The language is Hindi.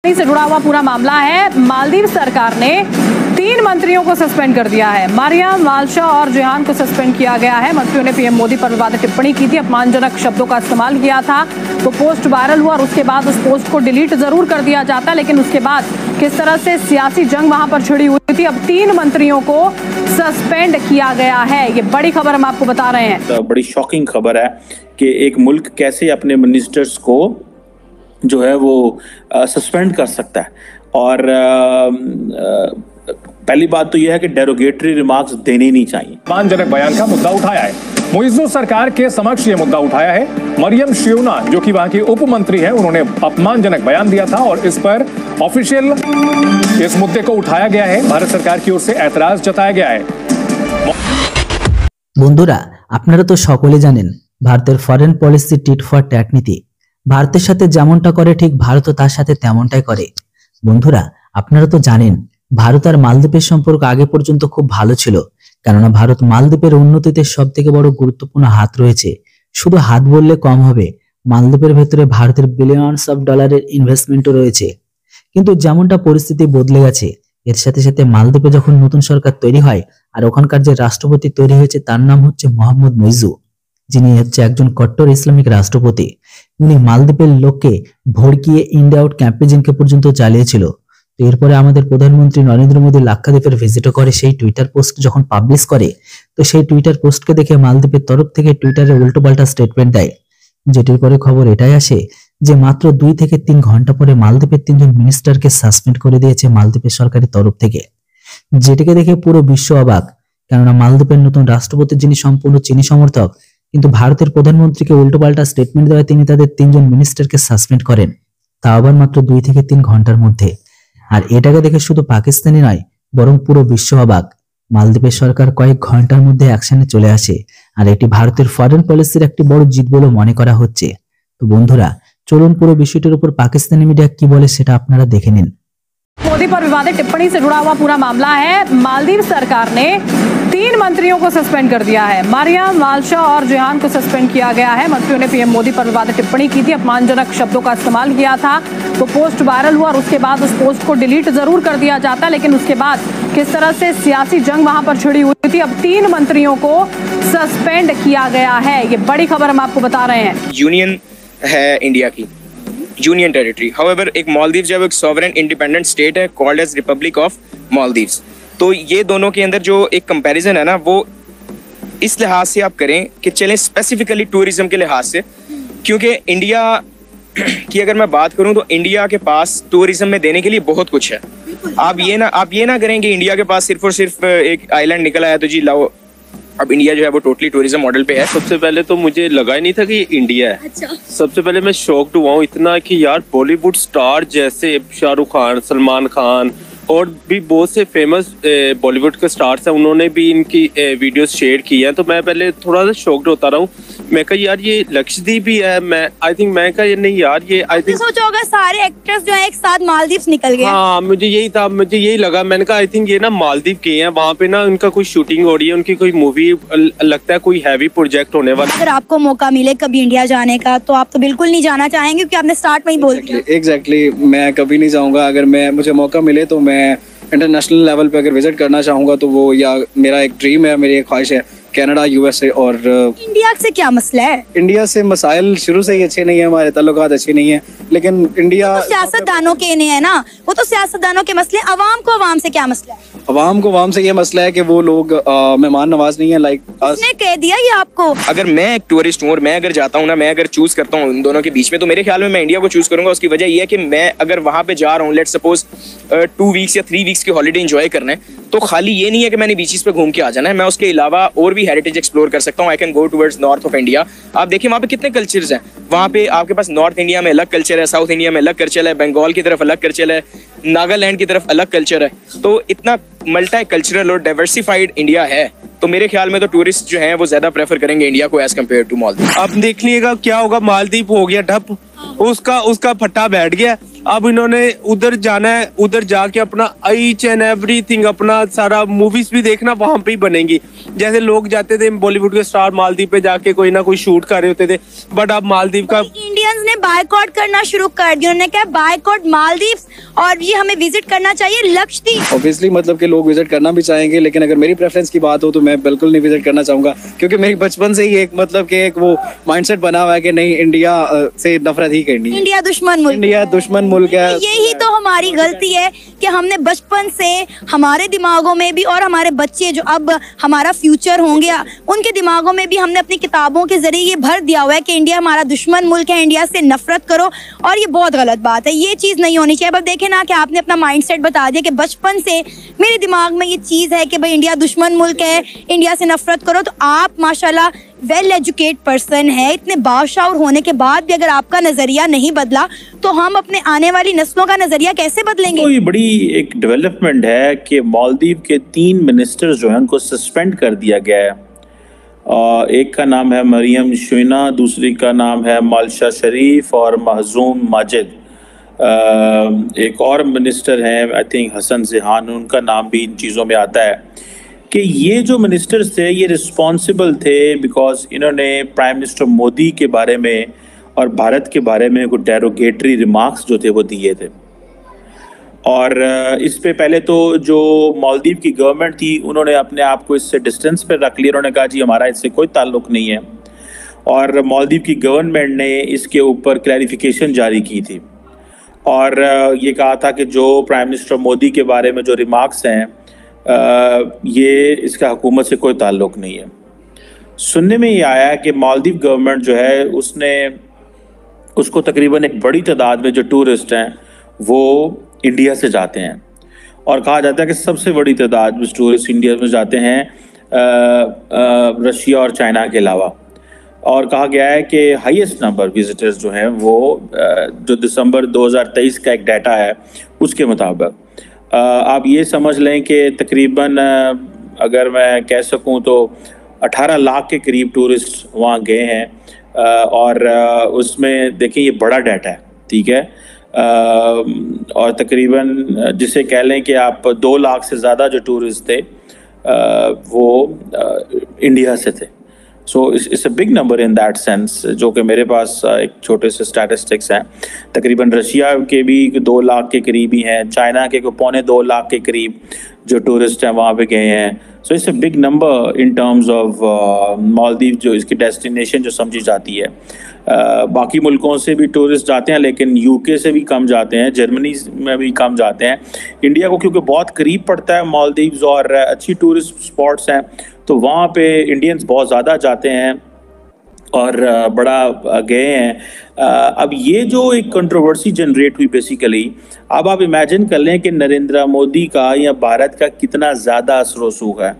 टिप्पणी से जुड़ा हुआ पूरा मामला है। मालदीव सरकार ने 3 मंत्रियों को सस्पेंड कर दिया है। मरियम, माल्शा और जेहान को सस्पेंड किया गया है। मंत्रियों ने पीएम मोदी पर विवादित टिप्पणी की थी, अपमानजनक शब्दों का इस्तेमाल किया था, तो पोस्ट वायरल हुआ और उसके बाद उस पोस्ट को डिलीट जरूर कर दिया जाता, लेकिन उसके बाद किस तरह से सियासी जंग वहां पर छिड़ी हुई थी। अब 3 मंत्रियों को सस्पेंड किया गया है। ये बड़ी खबर हम आपको बता रहे हैं। तो बड़ी शॉकिंग खबर है कि एक मुल्क कैसे अपने मिनिस्टर्स को जो है वो सस्पेंड कर सकता है। और पहली बात तो यह है कि डेरोगेटरी रिमार्क्स देने नहीं चाहिए। अपमानजनक बयान का मुद्दा उठाया है। मुइज़्ज़ो सरकार के समक्ष ये मुद्दा उठाया है। मरियम शियोना, जो कि वहां की उप मंत्री है, उन्होंने अपमानजनक बयान दिया था और इस पर ऑफिशियल इस मुद्दे को उठाया गया है। भारत सरकार की ओर से एतराज जताया गया है। বন্ধুরা, আপনারা তো সকলে জানেন ভারতের foreign policy tit for tat নীতি ভারতের সাথে যেমনটা করে ঠিক ভারতও তার সাথে তেমনটাই করে। বন্ধুরা, আপনারা তো জানেন ভারত আর মালদ্বীপের সম্পর্ক আগে পর্যন্ত খুব ভালো ছিল, কেননা ভারত মালদ্বীপের উন্নতিতে সবথেকে বড় গুরুত্বপূর্ণ হাত রয়েছে। শুধু হাত বললে কম হবে, মালদ্বীপের ভেতরে ভারতের বিলিয়নস অফ ডলারের ইনভেস্টমেন্টও রয়েছে। কিন্তু যেমনটা পরিস্থিতি বদলে গেছে, এর সাথে সাথে মালদ্বীপে যখন নতুন সরকার তৈরি হয় আর ওখানকার যে রাষ্ট্রপতি তৈরি হয়েছে তার নাম হচ্ছে মোহাম্মদ মুইজ্জু, যিনি হচ্ছে একজন কট্টর ইসলামিক রাষ্ট্রপতি। উনি মালদ্বীপের লোককে ভড়কিয়ে ইন্ডিয়া আউট ক্যাম্পেইনকে পর্যন্ত চালিয়েছিল। তো এরপরে আমাদের প্রধানমন্ত্রী নরেন্দ্র মোদী লাক্ষাদ্বীপের ভিজিটও করে। সেই টুইটার পোস্ট যখন পাবলিশ করে, তো সেই টুইটার পোস্টকে দেখে মালদ্বীপের তরফ থেকে টুইটারে উল্টোপাল্টা স্টেটমেন্ট দেয়, যেটির পরে খবর এটাই আসে যে মাত্র 2 থেকে 3 ঘন্টা পরে মালদ্বীপের 3 জন মিনিস্টারকে সাসপেন্ড করে দিয়েছে মালদ্বীপের সরকারের তরফ থেকে। যেটিকে দেখে পুরো বিশ্ব অবাক, কেননা মালদ্বীপের নতুন রাষ্ট্রপতি যিনি সম্পূর্ণ চীনী সমর্থক, কিন্তু ভারতের প্রধানমন্ত্রীকে উল্টোপাল্টা স্টেটমেন্ট দেওয়ায় তিনি তাদের 3 জন মিনিস্টারকে সাসপেন্ড করেন, তা আবার মাত্র 2 থেকে 3 ঘন্টার মধ্যে। আর এটাকে দেখে শুধু পাকিস্তানি নয়, বরং পুরো বিশ্ব অবাক। মালদ্বীপের সরকার কয়েক ঘন্টার মধ্যে অ্যাকশনে চলে আসে, আর এটি ভারতের ফরেন পলিসির একটি বড় জিত বলে মনে করা হচ্ছে। তো বন্ধুরা, চলুন পুরো বিষয়টির উপর পাকিস্তানি মিডিয়া কি বলে সেটা আপনারা দেখে নিন। मोदी पर विवादित टिप्पणी से जुड़ा हुआ पूरा मामला है। मालदीव सरकार ने 3 मंत्रियों को सस्पेंड कर दिया है। मरियम, माल्शा और जेहान को सस्पेंड किया गया है। मंत्रियों ने पीएम मोदी पर विवादित टिप्पणी की थी, अपमानजनक शब्दों का इस्तेमाल किया था, तो पोस्ट वायरल हुआ और उसके बाद उस पोस्ट को डिलीट जरूर कर दिया जाता, लेकिन उसके बाद किस तरह से सियासी जंग वहां पर छिड़ी हुई थी। अब 3 मंत्रियों को सस्पेंड किया गया है। ये बड़ी खबर हम आपको बता रहे हैं। यूनियन है इंडिया की, यूनियन टेरिटरी। हाउएवर एक मालदीव जब एक सॉवरेन इंडिपेंडेंट स्टेट है called as republic of Maldives, तो ये दोनों के अंदर जो एक कंपैरिजन है ना, वो इस लिहाज से आप करें कि चलें स्पेसिफिकली टूरिज्म के लिहाज से, क्योंकि इंडिया की अगर मैं बात करूं तो इंडिया के पास टूरिज्म में देने के लिए बहुत कुछ है। आप ये ना करें कि इंडिया के पास सिर्फ और सिर्फ एक आइलैंड निकला है तो जी लाओ अब इंडिया जो है वो टोटली टूरिज्म मॉडल पे है। सबसे पहले तो मुझे लगा ही नहीं था कि ये इंडिया है। अच्छा। सबसे पहले मैं शॉक्ड हुआ हूँ इतना कि यार बॉलीवुड स्टार जैसे शाहरुख खान, सलमान खान और भी बहुत से फेमस बॉलीवुड के स्टार्स हैं, उन्होंने भी इनकी वीडियोस शेयर की हैं। तो मैं पहले थोड़ा सा शॉक्ड होता रहा हूँ। मैं कहा यार ये लक्षद्वीप भी है। मैं कहा ये नहीं यार, ये आई थिंक सोचो अगर सारे एक्टर्स जो है एक साथ मालदीव निकल गए। हाँ, मुझे यही लगा। मैंने कहा आई थिंक ये ना मालदीव के हैं, वहाँ पे ना उनका कोई शूटिंग हो रही है, उनकी कोई मूवी लगता है, कोई हैवी प्रोजेक्ट होने वाला। अगर आपको मौका मिले कभी इंडिया जाने का तो आप तो बिल्कुल नहीं जाना चाहेंगे, क्योंकि आपने स्टार्ट में ही बोल दिया। एग्जैक्टली, मैं कभी नहीं जाऊँगा। अगर मुझे मौका मिले तो मैं इंटरनेशनल लेवल पे अगर विजिट करना चाहूँगा तो वो, या मेरा एक ड्रीम है, मेरी एक ख्वाहिश है कनाडा, यूएसए। और इंडिया से क्या मसला है? इंडिया से मसाइल शुरू से ही अच्छे नहीं है, हमारे ताल्लुकात अच्छे नहीं है, लेकिन इंडिया तो सियासतदानों के नहीं है ना, वो तो सियासतदानों के मसले। अवाम को अवाम से क्या मसला है? अवाम को अवाम से ये मसला है कि वो लोग मेहमान नवाज नहीं है। लाइक उसने कह दिया ये आपको। अगर मैं एक टूरिस्ट हूँ और मैं अगर जाता हूँ ना, मैं अगर चूज करता हूँ इन दोनों के बीच में, तो मेरे ख्याल में मैं इंडिया को चूज करूंगा। उसकी वजह यह है कि मैं अगर वहां पे जा रहा हूँ, लेट्स सपोज 2 वीक्स या 3 वीक्स की हॉलीडे एंजॉय करना है, तो खाली ये नहीं है कि मैंने बीचेस पे घूम के आ जाना है। मैं उसके अलावा और भी हेरिटेज एक्सप्लोर कर सकता हूँ। I can go towards north of India. आप देखिए वहाँ पे कितने कल्चर्स हैं। वहाँ पे आपके पास नॉर्थ इंडिया में अलग कल्चर है, साउथ इंडिया में अलग कल्चर है, बंगाल की तरफ अलग कल्चर है, नागालैंड की तरफ अलग कल्चर है। तो इतना मल्टी कल्चरल और डाइवर्सिफाइड इंडिया है, तो मेरे ख्याल में तो टूरिस्ट जो हैं वो ज्यादा प्रेफर करेंगे इंडिया को एज कम्पेयर टू मालदीव। अब देख लीजिएगा क्या होगा। मालदीव हो गया ठप, उसका फट्टा बैठ गया। अब इन्होंने उधर जाना है, उधर जाके अपना ईच एंड एवरीथिंग, अपना सारा मूवीज भी देखना वहां पे ही बनेंगी। जैसे लोग जाते थे बॉलीवुड के स्टार मालदीव पे जाके कोई ना कोई शूट कर रहे होते थे, बट अब मालदीव का इंडियंस ने बायकॉट करना शुरू कर दिया। उन्होंने कहा बायकॉट मालदीव्स और ये हमें विजिट करना चाहिए। लक्षद्वीप ऑब्वियसली मतलब कि लोग विजिट करना भी चाहेंगे, लेकिन अगर मेरी प्रेफरेंस की बात हो तो मैं बिल्कुल नहीं विजिट करना चाहूंगा, क्योंकि मेरी बचपन से ही एक मतलब कि एक वो माइंडसेट बना हुआ है कि नहीं, इंडिया से नफरत ही करनी है। इंडिया दुश्मन मुल्क, इंडिया दुश्मन मुल्क है। यही तो हमारी गलती है कि हमने बचपन से हमारे दिमागों में भी, और हमारे बच्चे जो अब हमारा फ्यूचर होंगे उनके दिमागों में भी हमने अपनी किताबों के जरिए ये भर दिया हुआ है कि इंडिया हमारा दुश्मन मुल्क है, इंडिया से नफरत करो। और ये बहुत गलत बात है, ये चीज़ नहीं होनी चाहिए। अब देखें ना कि आपने अपना माइंडसेट बता दिया कि बचपन से मेरे दिमाग में ये चीज़ है कि भाई इंडिया दुश्मन मुल्क है, इंडिया से नफरत करो। तो आप माशाल्लाह वेल एजुकेट पर्सन है, इतने बाशाऊर होने के बाद भी अगर आपका नजरिया नहीं बदला तो हम अपने आने वाली नस्लों का नजरिया कैसे बदलेंगे? तो ये बड़ी एक डेवलपमेंट है कि मालदीव के 3 मिनिस्टर्स जो हैं उनको सस्पेंड कर दिया गया है। एक का नाम है मरियम शुइना, दूसरी का नाम है मालशा शरीफ और महजूम माजिद। एक और मिनिस्टर हैं आई थिंक हसन ज़ेहान, उनका नाम भी इन चीज़ों में आता है कि ये जो मिनिस्टर्स थे ये रिस्पॉन्सिबल थे बिकॉज इन्होंने प्राइम मिनिस्टर मोदी के बारे में और भारत के बारे में कुछ डेरोगेटरी रिमार्क्स जो थे वो दिए थे। और इस पे पहले तो जो मालदीव की गवर्नमेंट थी उन्होंने अपने आप को इससे डिस्टेंस पर रख लिया, उन्होंने कहा जी हमारा इससे कोई ताल्लुक नहीं है। और मालदीव की गवर्नमेंट ने इसके ऊपर क्लैरिफिकेशन जारी की थी और ये कहा था कि जो प्राइम मिनिस्टर मोदी के बारे में जो रिमार्क्स हैं ये इसका हुकूमत से कोई ताल्लुक नहीं है। सुनने में ये आया कि मालदीव गवर्नमेंट जो है उसको तकरीबन एक बड़ी तादाद में जो टूरिस्ट हैं वो इंडिया से जाते हैं और कहा जाता है कि सबसे बड़ी तादाद में टूरिस्ट इंडिया में जाते हैं रशिया और चाइना के अलावा। और कहा गया है कि हाईएस्ट नंबर विजिटर्स जो हैं वो जो दिसंबर 2023 का एक डाटा है उसके मुताबिक आप ये समझ लें कि तकरीबन अगर मैं कह सकूं तो 18 लाख के करीब टूरिस्ट वहाँ गए हैं और उसमें देखिए ये बड़ा डाटा है, ठीक है। और तकरीबन जिसे कह लें कि आप 2 लाख से ज़्यादा जो टूरिस्ट थे वो इंडिया से थे। So it's a big number in that sense, जो कि मेरे पास एक छोटे से स्टैटिस्टिक्स हैं। तकरीबन रशिया के भी 2 लाख के करीब ही हैं, चाइना के 2.25 लाख के करीब जो टूरिस्ट हैं वहाँ पे गए हैं। So it's a big number in terms of Maldives, जो इसकी डेस्टिनेशन जो समझी जाती है। बाकी मुल्कों से भी टूरिस्ट जाते हैं लेकिन यूके से भी कम जाते हैं, जर्मनी में भी कम जाते हैं। इंडिया को क्योंकि बहुत करीब पड़ता है मालदीव्स और अच्छी टूरिस्ट स्पॉट्स हैं तो वहाँ पे इंडियंस बहुत ज़्यादा जाते हैं और बड़ा गए हैं। अब ये जो एक कंट्रोवर्सी जनरेट हुई बेसिकली, अब आप इमेजिन कर लें कि नरेंद्र मोदी का या भारत का कितना ज़्यादा असर रसूख है।